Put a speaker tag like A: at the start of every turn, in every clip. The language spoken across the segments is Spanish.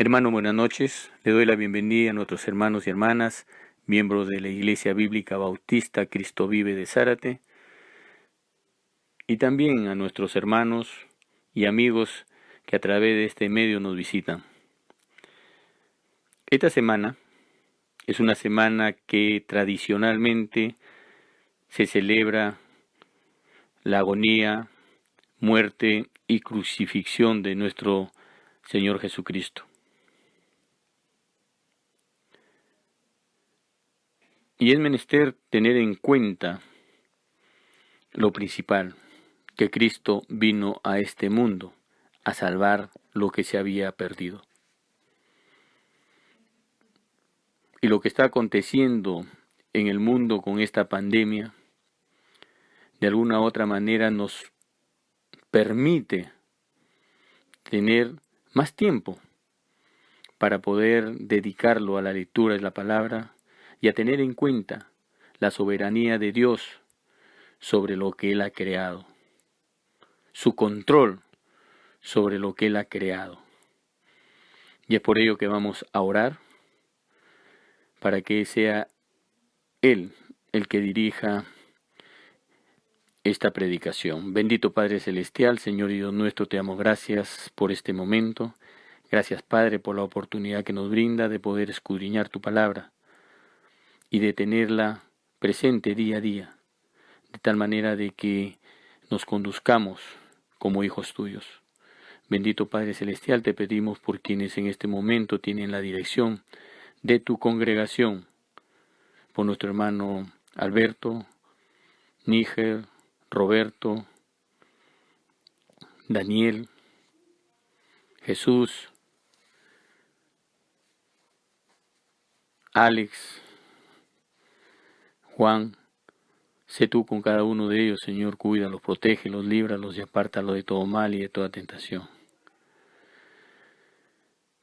A: Hermano, buenas noches. Le doy la bienvenida a nuestros hermanos y hermanas, miembros de la Iglesia Bíblica Bautista Cristo Vive de Zárate, y también a nuestros hermanos y amigos que a través de este medio nos visitan. Esta semana es una semana que tradicionalmente se celebra la agonía, muerte y crucifixión de nuestro Señor Jesucristo. Y es menester tener en cuenta lo principal, que Cristo vino a este mundo a salvar lo que se había perdido. Y lo que está aconteciendo en el mundo con esta pandemia, de alguna u otra manera nos permite tener más tiempo para poder dedicarlo a la lectura de la palabra y a tener en cuenta la soberanía de Dios sobre lo que Él ha creado, su control sobre lo que Él ha creado. Y es por ello que vamos a orar para que sea Él el que dirija esta predicación. Bendito Padre Celestial, Señor y Dios nuestro, te damos gracias por este momento. Gracias, Padre, por la oportunidad que nos brinda de poder escudriñar tu palabra y de tenerla presente día a día, de tal manera de que nos conduzcamos como hijos tuyos. Bendito Padre Celestial, te pedimos por quienes en este momento tienen la dirección de tu congregación, por nuestro hermano Alberto, Níger, Roberto, Daniel, Jesús, Alex, Juan. Sé tú con cada uno de ellos, Señor, cuídalos, protégelos, líbralos y apártalos de todo mal y de toda tentación.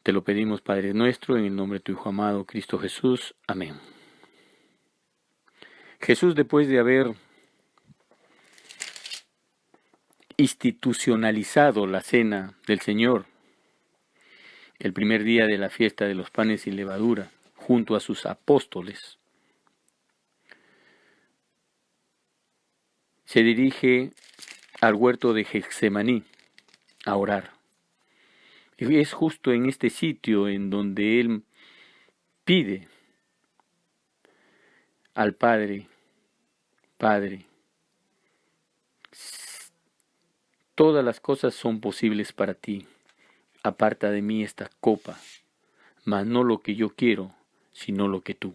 A: Te lo pedimos, Padre nuestro, en el nombre de tu Hijo amado, Cristo Jesús. Amén. Jesús, después de haber institucionalizado la cena del Señor, el primer día de la fiesta de los panes sin levadura, junto a sus apóstoles, se dirige al huerto de Getsemaní a orar. Y es justo en este sitio en donde Él pide al Padre, Padre, todas las cosas son posibles para ti. Aparta de mí esta copa, mas no lo que yo quiero, sino lo que tú.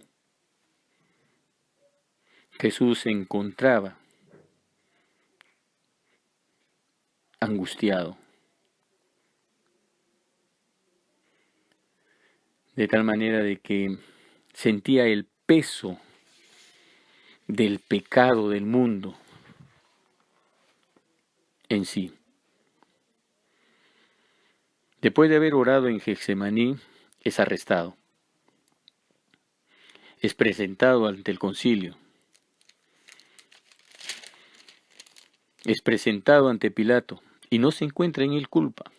A: Jesús se encontraba angustiado, de tal manera de que sentía el peso del pecado del mundo en sí. Después de haber orado en Getsemaní, es arrestado. Es presentado ante el concilio. Es presentado ante Pilato y no se encuentra en él culpa.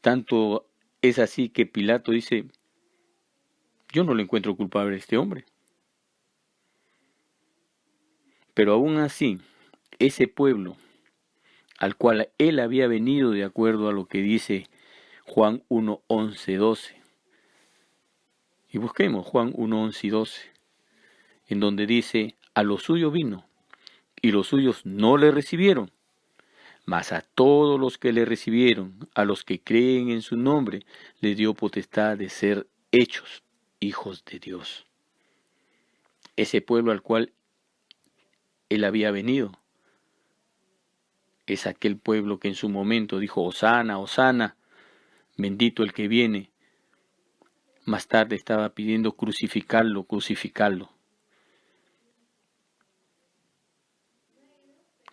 A: Tanto es así que Pilato dice, yo no le encuentro culpable a este hombre. Pero aún así, ese pueblo al cual él había venido de acuerdo a lo que dice Juan 1, 11, 12. Y busquemos Juan 1, 11 y 12, en donde dice, a lo suyo vino, y los suyos no le recibieron, mas a todos los que le recibieron, a los que creen en su nombre, les dio potestad de ser hechos hijos de Dios. Ese pueblo al cual él había venido es aquel pueblo que en su momento dijo, Hosana, Hosana, bendito el que viene. Más tarde estaba pidiendo crucificarlo, crucificarlo.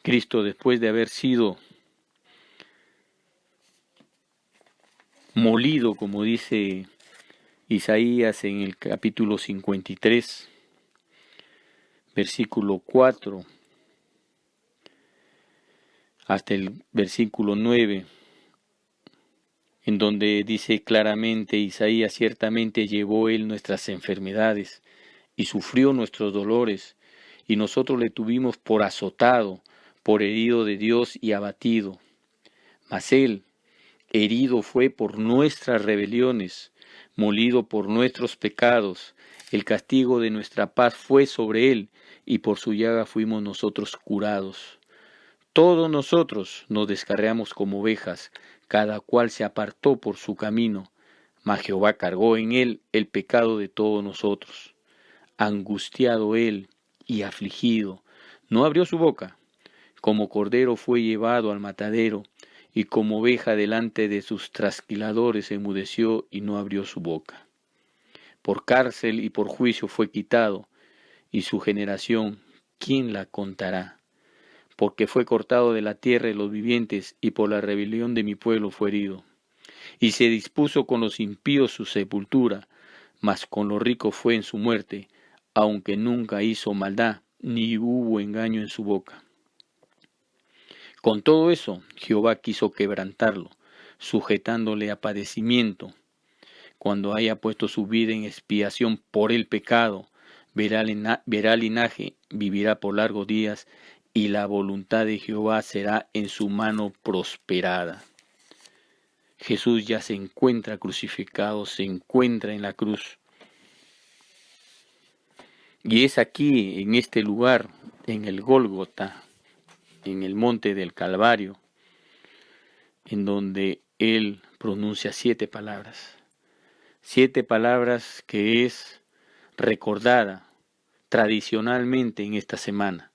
A: Cristo, después de haber sido molido, como dice Isaías en el capítulo 53, versículo 4, hasta el versículo 9, en donde dice claramente Isaías: ciertamente llevó él nuestras enfermedades y sufrió nuestros dolores, y nosotros le tuvimos por azotado, por herido de Dios y abatido. Mas él herido fue por nuestras rebeliones, molido por nuestros pecados. El castigo de nuestra paz fue sobre él, y por su llaga fuimos nosotros curados. Todos nosotros nos descarriamos como ovejas, cada cual se apartó por su camino, mas Jehová cargó en él el pecado de todos nosotros. Angustiado él y afligido, no abrió su boca. Como cordero fue llevado al matadero, y como oveja delante de sus trasquiladores enmudeció y no abrió su boca. Por cárcel y por juicio fue quitado, y su generación, ¿quién la contará? Porque fue cortado de la tierra de los vivientes, y por la rebelión de mi pueblo fue herido. Y se dispuso con los impíos su sepultura, mas con los ricos fue en su muerte, aunque nunca hizo maldad, ni hubo engaño en su boca. Con todo eso, Jehová quiso quebrantarlo, sujetándole a padecimiento. Cuando haya puesto su vida en expiación por el pecado, verá linaje, vivirá por largos días, y la voluntad de Jehová será en su mano prosperada. Jesús ya se encuentra crucificado, se encuentra en la cruz. Y es aquí, en este lugar, en el Gólgota, en el monte del Calvario, en donde Él pronuncia 7 palabras. 7 palabras que es recordada tradicionalmente en esta semana.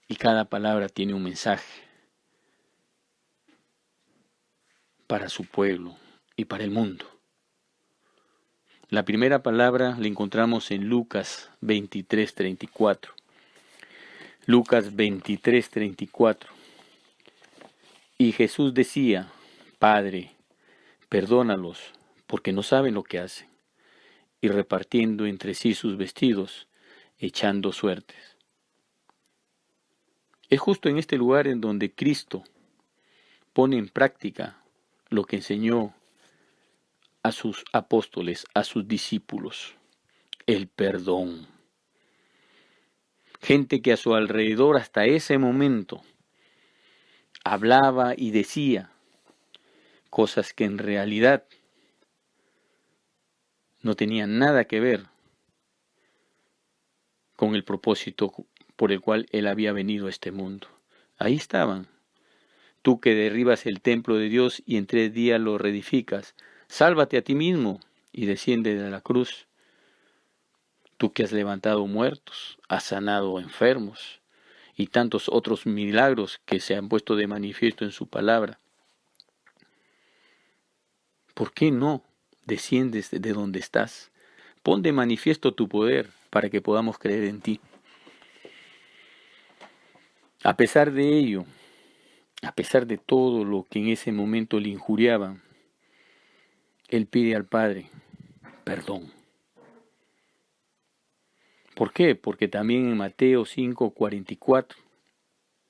A: Y cada palabra tiene un mensaje para su pueblo y para el mundo. La primera palabra la encontramos en Lucas 23:34. Lucas 23:34. Y Jesús decía: Padre, perdónalos, porque no saben lo que hacen. Y repartiendo entre sí sus vestidos, echando suertes. Es justo en este lugar en donde Cristo pone en práctica lo que enseñó a sus apóstoles, a sus discípulos: el perdón. Gente que a su alrededor hasta ese momento hablaba y decía cosas que en realidad no tenían nada que ver con el propósito por el cual Él había venido a este mundo. Ahí estaban. Tú que derribas el templo de Dios y en 3 días lo reedificas, sálvate a ti mismo y desciende de la cruz. Tú que has levantado muertos, has sanado enfermos y tantos otros milagros que se han puesto de manifiesto en su palabra. ¿Por qué no desciendes de donde estás? Pon de manifiesto tu poder para que podamos creer en ti. A pesar de ello, a pesar de todo lo que en ese momento le injuriaban, Él pide al Padre perdón. ¿Por qué? Porque también en Mateo 5:44,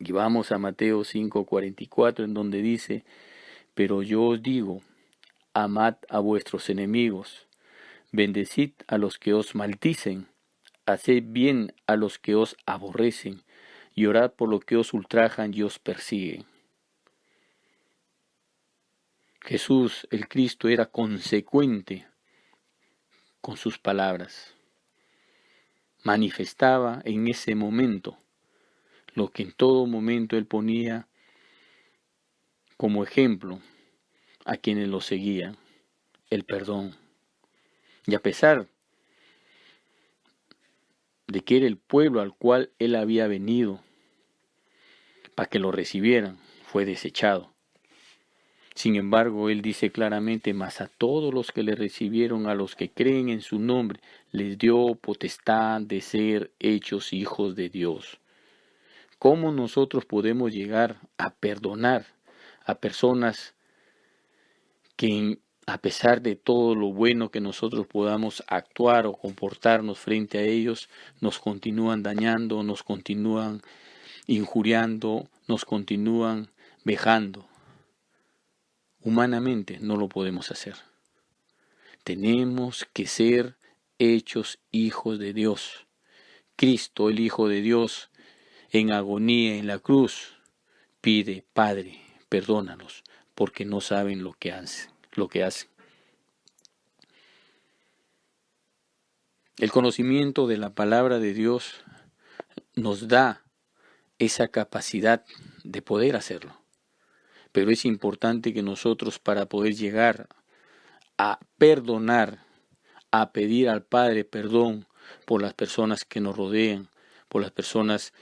A: y vamos a Mateo 5:44, en donde dice: pero yo os digo, amad a vuestros enemigos, bendecid a los que os maldicen, haced bien a los que os aborrecen, y orad por los que os ultrajan y os persiguen. Jesús, el Cristo, era consecuente con sus palabras. Manifestaba en ese momento lo que en todo momento Él ponía como ejemplo a quienes lo seguían: el perdón. Y a pesar de que era el pueblo al cual Él había venido para que lo recibieran, fue desechado. Sin embargo, Él dice claramente: mas a todos los que le recibieron, a los que creen en su nombre, les dio potestad de ser hechos hijos de Dios. ¿Cómo nosotros podemos llegar a perdonar a personas que, a pesar de todo lo bueno que nosotros podamos actuar o comportarnos frente a ellos, nos continúan dañando, nos continúan injuriando, nos continúan vejando? Humanamente no lo podemos hacer. Tenemos que ser hechos hijos de Dios. Cristo, el Hijo de Dios, en agonía en la cruz, pide: Padre, perdónalos, porque no saben lo que hacen. El conocimiento de la palabra de Dios nos da esa capacidad de poder hacerlo. Pero es importante que nosotros, para poder llegar a perdonar, a pedir al Padre perdón por las personas que nos rodean, por las personas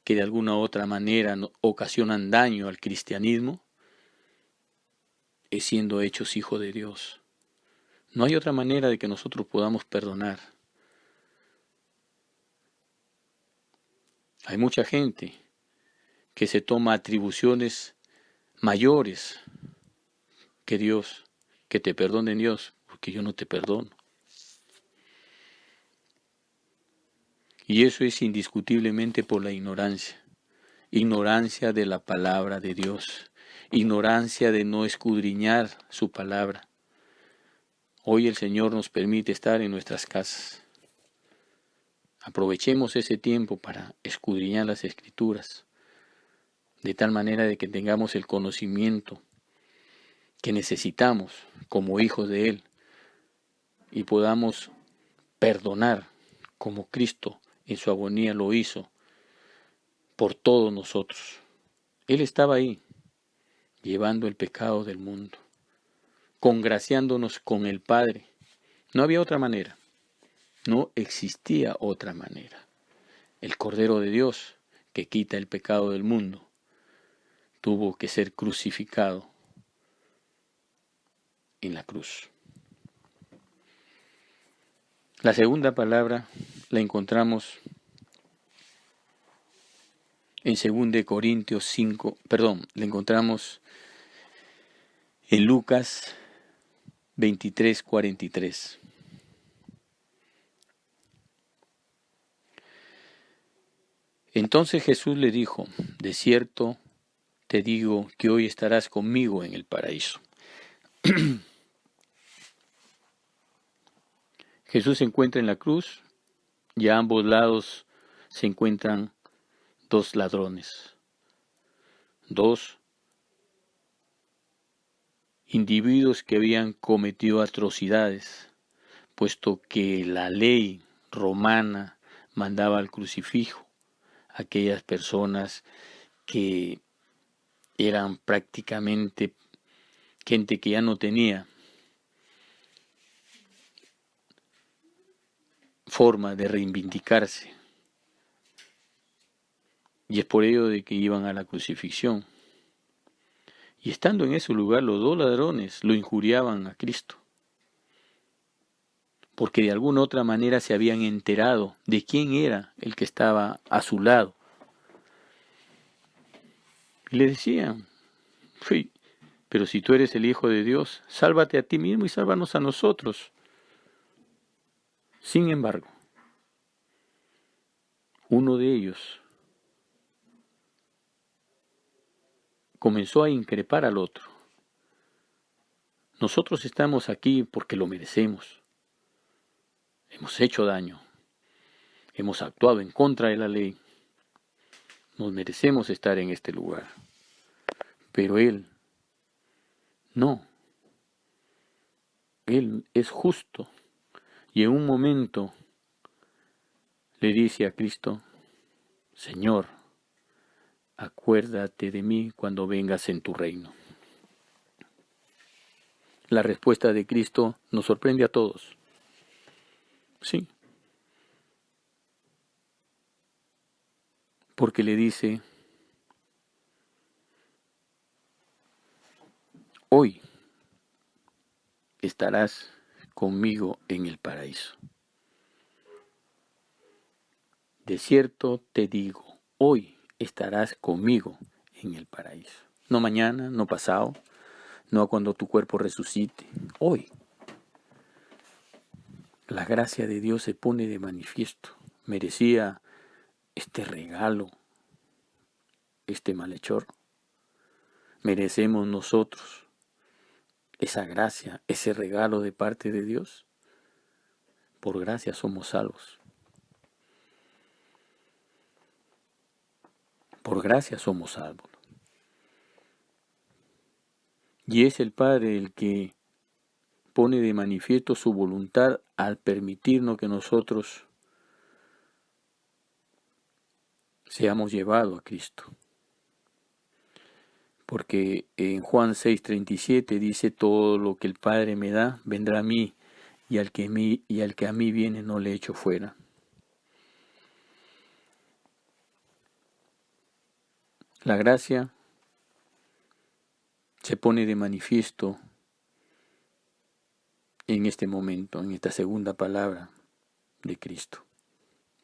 A: que de alguna u otra manera ocasionan daño al cristianismo, es siendo hechos hijos de Dios. No hay otra manera de que nosotros podamos perdonar. Hay mucha gente que se toma atribuciones mayores que Dios, que te perdone Dios, porque yo no te perdono. Y eso es indiscutiblemente por la ignorancia. Ignorancia de la palabra de Dios. Ignorancia de no escudriñar su palabra. Hoy el Señor nos permite estar en nuestras casas. Aprovechemos ese tiempo para escudriñar las Escrituras, de tal manera de que tengamos el conocimiento que necesitamos como hijos de Él y podamos perdonar como Cristo en su agonía lo hizo por todos nosotros. Él estaba ahí, llevando el pecado del mundo, congraciándonos con el Padre. No había otra manera, no existía otra manera. El Cordero de Dios, que quita el pecado del mundo, tuvo que ser crucificado en la cruz. La segunda palabra la encontramos en 2 Corintios 5, la encontramos en Lucas 23:43. Entonces Jesús le dijo: de cierto te digo que hoy estarás conmigo en el paraíso. Jesús se encuentra en la cruz y a ambos lados se encuentran dos ladrones, dos individuos que habían cometido atrocidades, puesto que la ley romana mandaba al crucifijo a aquellas personas que eran prácticamente gente que ya no tenía forma de reivindicarse. Y es por ello de que iban a la crucifixión. Y estando en ese lugar, los dos ladrones lo injuriaban a Cristo, porque de alguna otra manera se habían enterado de quién era el que estaba a su lado. Y le decían: sí, pero si tú eres el Hijo de Dios, sálvate a ti mismo y sálvanos a nosotros. Sin embargo, uno de ellos comenzó a increpar al otro. Nosotros estamos aquí porque lo merecemos. Hemos hecho daño. Hemos actuado en contra de la ley. Nos merecemos estar en este lugar. Pero Él no. Él es justo. Y en un momento le dice a Cristo: Señor, acuérdate de mí cuando vengas en tu reino. La respuesta de Cristo nos sorprende a todos. Sí. Porque le dice: hoy estarás conmigo en el paraíso. De cierto te digo, hoy estarás conmigo en el paraíso. No mañana, no pasado, no cuando tu cuerpo resucite. Hoy. La gracia de Dios se pone de manifiesto. ¿Merecía este regalo este malhechor? ¿Merecemos nosotros esa gracia, ese regalo de parte de Dios. Por gracia somos salvos. Por gracia somos salvos. Y es el Padre el que pone de manifiesto su voluntad al permitirnos que nosotros seamos llevados a Cristo. Porque en Juan 6:37 dice: todo lo que el Padre me da vendrá a mí, y al que a mí viene no le echo fuera. La gracia se pone de manifiesto en este momento, en esta segunda palabra de Cristo.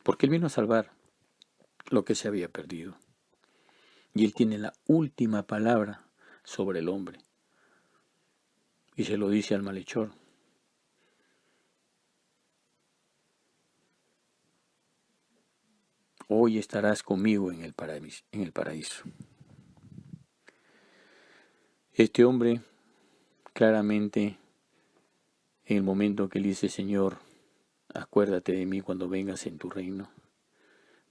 A: Porque Él vino a salvar lo que se había perdido. Y Él tiene la última palabra sobre el hombre. Y se lo dice al malhechor: hoy estarás conmigo en el paraíso. Este hombre, claramente, en el momento que le dice: Señor, acuérdate de mí cuando vengas en tu reino,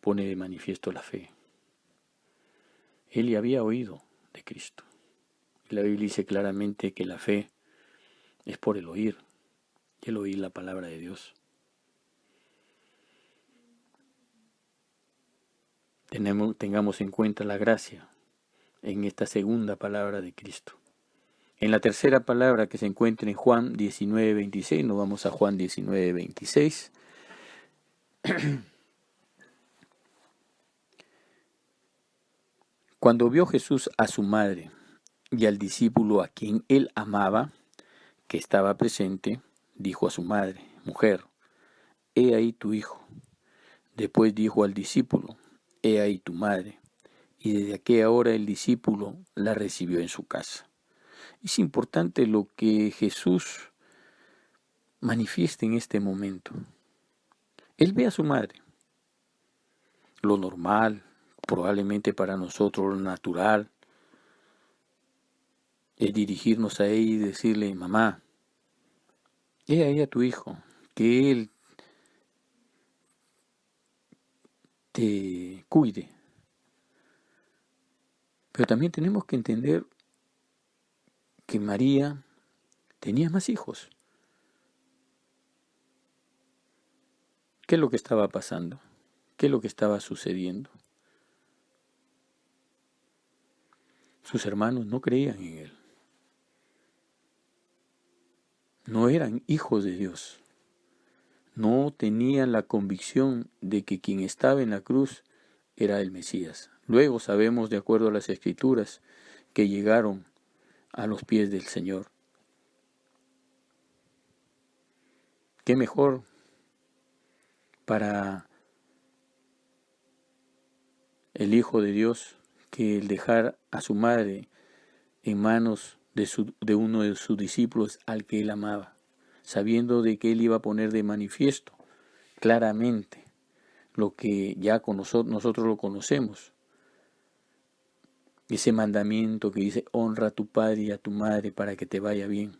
A: pone de manifiesto la fe. Él ya había oído de Cristo. La Biblia dice claramente que la fe es por el oír la palabra de Dios. Tengamos en cuenta la gracia en esta segunda palabra de Cristo. En la tercera palabra que se encuentra en Juan 19:26, nos vamos a Juan 19:26. Cuando vio Jesús a su madre y al discípulo a quien él amaba, que estaba presente, dijo a su madre: mujer, he ahí tu hijo. Después dijo al discípulo: he ahí tu madre. Y desde aquella hora el discípulo la recibió en su casa. Es importante lo que Jesús manifiesta en este momento. Él ve a su madre. Lo normal, probablemente para nosotros lo natural, es dirigirnos a ella y decirle: mamá, he ahí a tu hijo, que él te cuide. Pero también tenemos que entender que María tenía más hijos. ¿Qué es lo que estaba pasando? ¿Qué es lo que estaba sucediendo? Sus hermanos no creían en él. No eran hijos de Dios. No tenían la convicción de que quien estaba en la cruz era el Mesías. Luego sabemos, de acuerdo a las Escrituras, que llegaron a los pies del Señor. ¿Qué mejor para el Hijo de Dios que el dejar a su madre en manos de uno de sus discípulos al que él amaba, sabiendo de que él iba a poner de manifiesto claramente lo que ya con nosotros lo conocemos? Ese mandamiento que dice: honra a tu padre y a tu madre para que te vaya bien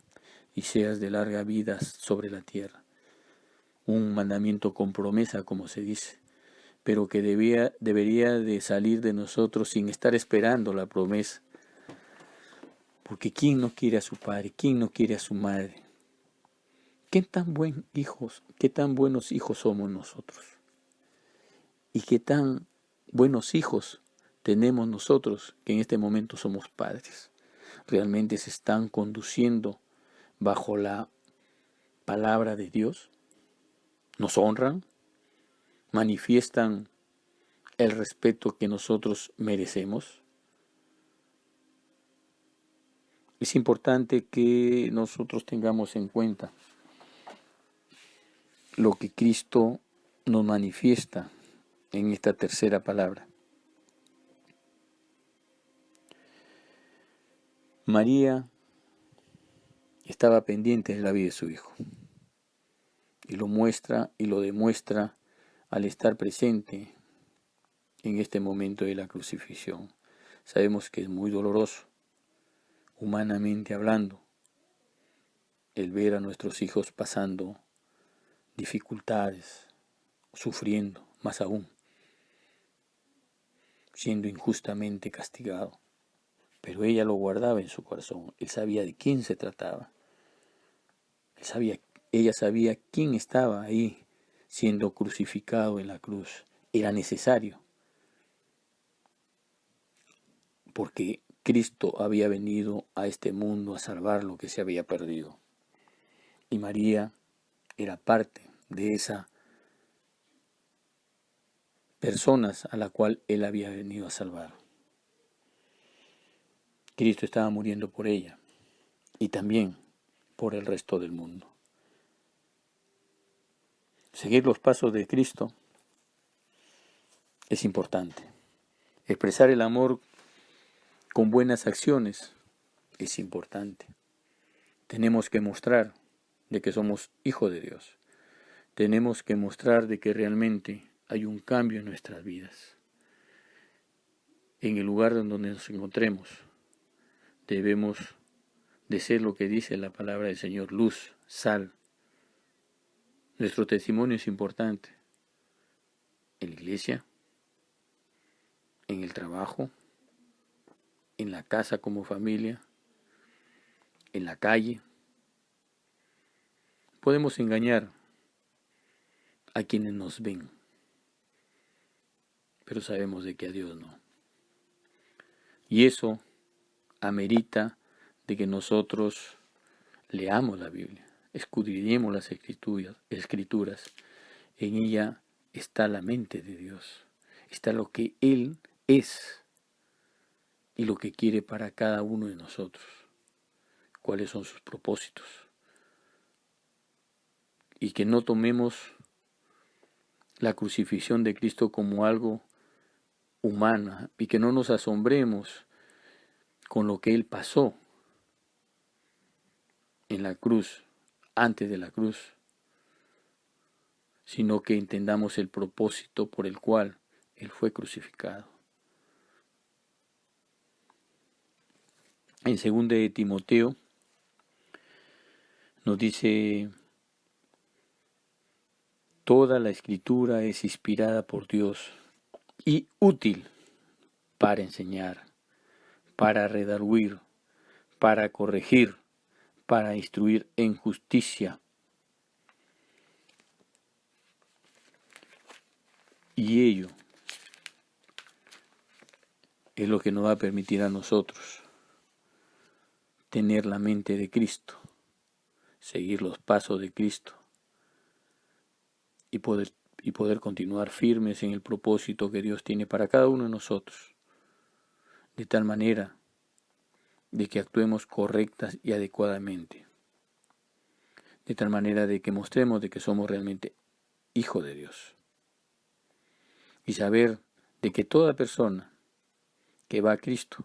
A: y seas de larga vida sobre la tierra. Un mandamiento con promesa, como se dice, pero que debería de salir de nosotros sin estar esperando la promesa. Porque ¿quién no quiere a su padre? ¿Quién no quiere a su madre? ¿Qué tan buenos hijos somos nosotros? ¿Y qué tan buenos hijos tenemos nosotros que en este momento somos padres? ¿Realmente se están conduciendo bajo la palabra de Dios? ¿Nos honran? ¿Manifiestan el respeto que nosotros merecemos? Es importante que nosotros tengamos en cuenta lo que Cristo nos manifiesta en esta tercera palabra. María estaba pendiente de la vida de su hijo y lo muestra y lo demuestra al estar presente en este momento de la crucifixión. Sabemos que es muy doloroso, humanamente hablando, el ver a nuestros hijos pasando dificultades, sufriendo, más aún, siendo injustamente castigado. Pero ella lo guardaba en su corazón. Él sabía de quién se trataba. Ella sabía quién estaba ahí siendo crucificado en la cruz. Era necesario, porque Cristo había venido a este mundo a salvar lo que se había perdido. Y María era parte de esas personas a la cual Él había venido a salvar. Cristo estaba muriendo por ella y también por el resto del mundo. Seguir los pasos de Cristo es importante. Expresar el amor con buenas acciones es importante. Tenemos que mostrar de que somos hijos de Dios. Tenemos que mostrar de que realmente hay un cambio en nuestras vidas. En el lugar donde nos encontremos, debemos de ser lo que dice la palabra del Señor, luz, sal. Nuestro testimonio es importante. En la iglesia, en el trabajo, en la casa como familia, en la calle. Podemos engañar a quienes nos ven, pero sabemos de que a Dios no. Y eso amerita de que nosotros leamos la Biblia, escudriñemos las escrituras. En ella está la mente de Dios, está lo que Él es y lo que quiere para cada uno de nosotros, cuáles son sus propósitos. Y que no tomemos la crucifixión de Cristo como algo humano y que no nos asombremos con lo que Él pasó en la cruz, antes de la cruz, sino que entendamos el propósito por el cual Él fue crucificado. En 2 de Timoteo nos dice: toda la escritura es inspirada por Dios y útil para enseñar, para redarguir, para corregir, para instruir en justicia. Y ello es lo que nos va a permitir a nosotros tener la mente de Cristo, seguir los pasos de Cristo y poder continuar firmes en el propósito que Dios tiene para cada uno de nosotros, de tal manera de que actuemos correctas y adecuadamente, de tal manera de que mostremos de que somos realmente hijos de Dios, y saber de que toda persona que va a Cristo,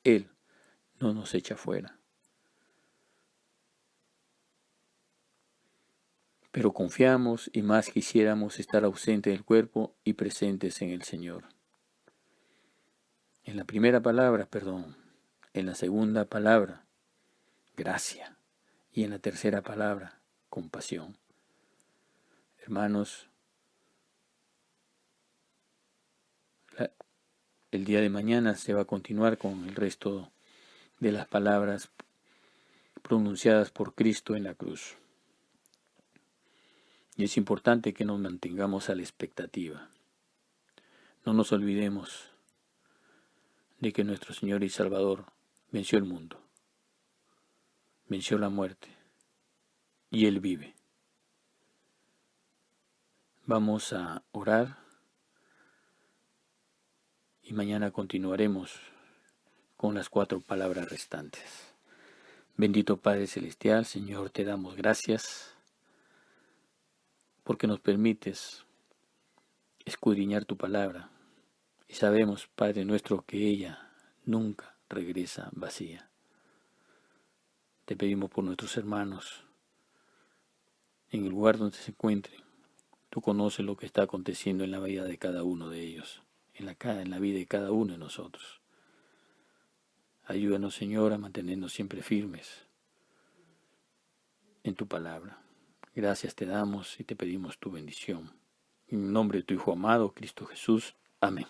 A: Él no nos echa fuera. Pero confiamos y más quisiéramos estar ausentes del cuerpo y presentes en el Señor. En la primera palabra, perdón. En la segunda palabra, gracia. Y en la tercera palabra, compasión. Hermanos, el día de mañana se va a continuar con el resto de las palabras pronunciadas por Cristo en la cruz. Y es importante que nos mantengamos a la expectativa. No nos olvidemos de que nuestro Señor y Salvador venció el mundo, venció la muerte, y Él vive. Vamos a orar y mañana continuaremos con las 4 palabras restantes. Bendito Padre Celestial, Señor, te damos gracias porque nos permites escudriñar tu palabra y sabemos, Padre nuestro, que ella nunca regresa vacía. Te pedimos por nuestros hermanos en el lugar donde se encuentren. Tú conoces lo que está aconteciendo en la vida de cada uno de ellos, en la vida de cada uno de nosotros. Ayúdanos, Señor, a mantenernos siempre firmes, en tu palabra. Gracias te damos y te pedimos tu bendición. En nombre de tu Hijo amado, Cristo Jesús. Amén.